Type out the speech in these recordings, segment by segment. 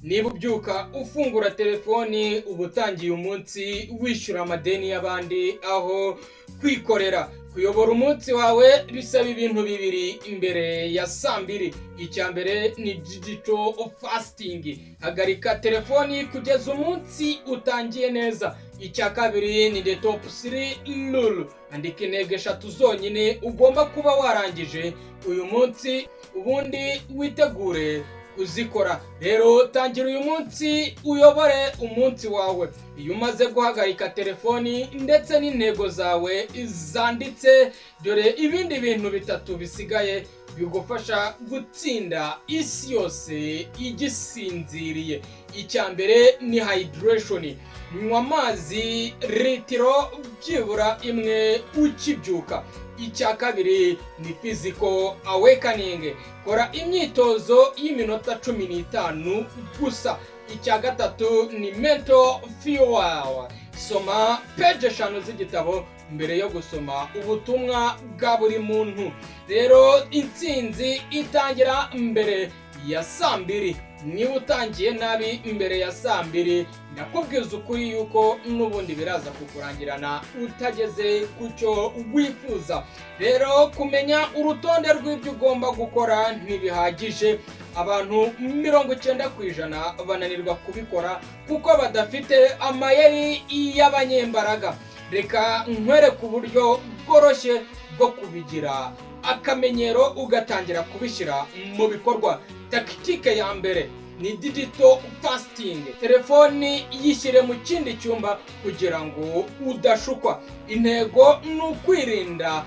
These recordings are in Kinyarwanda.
niba ubyuka ufungura telefoni uba utangiye umunsi wishyura amadeni y'abandi aho kwikorera. Kuyobora umunsi wawe bisaba ibintu bibiri imbere ya saa mbiri. Icya mbere ni digital fasting, hagarika telefoni kugeza umunsi utangiye neza. Icya kabiri ni the top 3 rule, andika intego 3 zonyine ugomba kuba warangije uyu munsi ubundi witegure kuzikora. Rero tangira uyu munsi uyobore umunsi wawe. Iyo umaze guhagarika telefoni ndetse n'intego zawe zanditse, dore ibindi bintu 3 bisigaye bigufasha gutsinda isi yose igisinziriye. Icya mbere ni hydration, nywa amazi litiro byibura 1 ukibyuka. Icya kabiri ni physical awakening, kora imyitozo y'iminota 15 gusa. Icya gatatu ni mental fuel, soma page 5 z'igitabo mbere yo gusoma ubutumwa bwa buri muntu. Rero intsinzi itangira mbere ya saa mbiri. Niba utangiye nabi imbere ya saa mbiri, ndakubwiza ukuri yuko n'ubundi biraza kukurangirana utageze ku cyo wifuza. Rero kumenya urutonde rw'ibyo ugomba gukora ntibihagije. Abantu 90% bananirwa kubikora kuko badafite amayeri y'abanyembaraga. Reka nkwereke uburyo bworoshye bwo kubigira akamenyero ugatangira kubishyira mu bikorwa. Takitike ya mbere ni digital fasting. Telefoni yishyire mu kindi cyumba kugira ngo udashukwa. Intego ni ukwirinda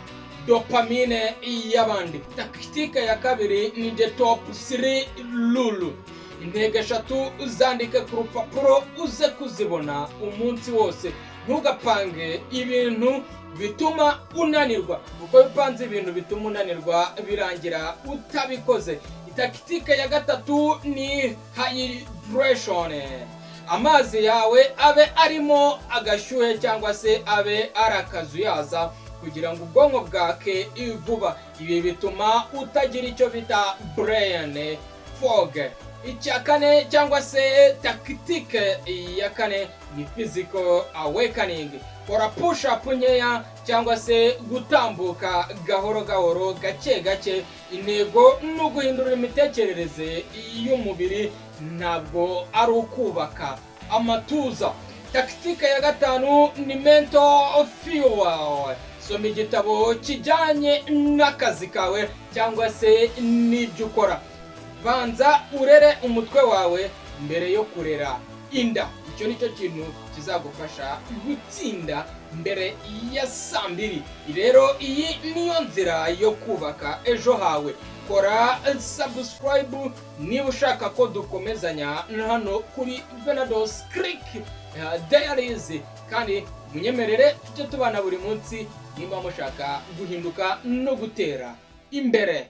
dopamine y'abandi. Takitike ya kabiri ni the top 3 rule, intego 3 zandike ku rupapuro uze kuzibona umunsi wose. Ntugapange ibintu bituma unanirwa, kuko bipanze ibintu bituma unanirwa birangira utabikoze. Takitike ya gatatu ni hydration, amazi yawe abe arimo agashyuhe cyangwa se abe arakazuyaza kugira ngo ubwonko bwake vuba. Ibi bituma utagira icyo bita brain fog. Icya kane cyangwa se takitike ya kane ni physical awakening, kora push up nkeya cyangwa se gutambuka gahoro gahoro gake gake. Intego ni uguhindura imitekerereze y'umubiri, ntabwo ari ukubaka amatuza. Takitike ya gatanu ni mental fuel, soma igitabo kijyanye n'akazi kawe cyangwa se n'ibyo ukora. Banza urere umutwe wawe mbere yo kurera inda. Icyo nicyo kintu kizagufasha gutsinda mbere ya saa mbiri. Rero iyi niyo nzira yo kubaka ejo hawe. Kora subscribe niba ushaka ko dukomezanya hano kuri Venados Creek Diaries, kandi munyemerere tujye tubana buri munsi niba mushaka guhinduka no gutera imbere.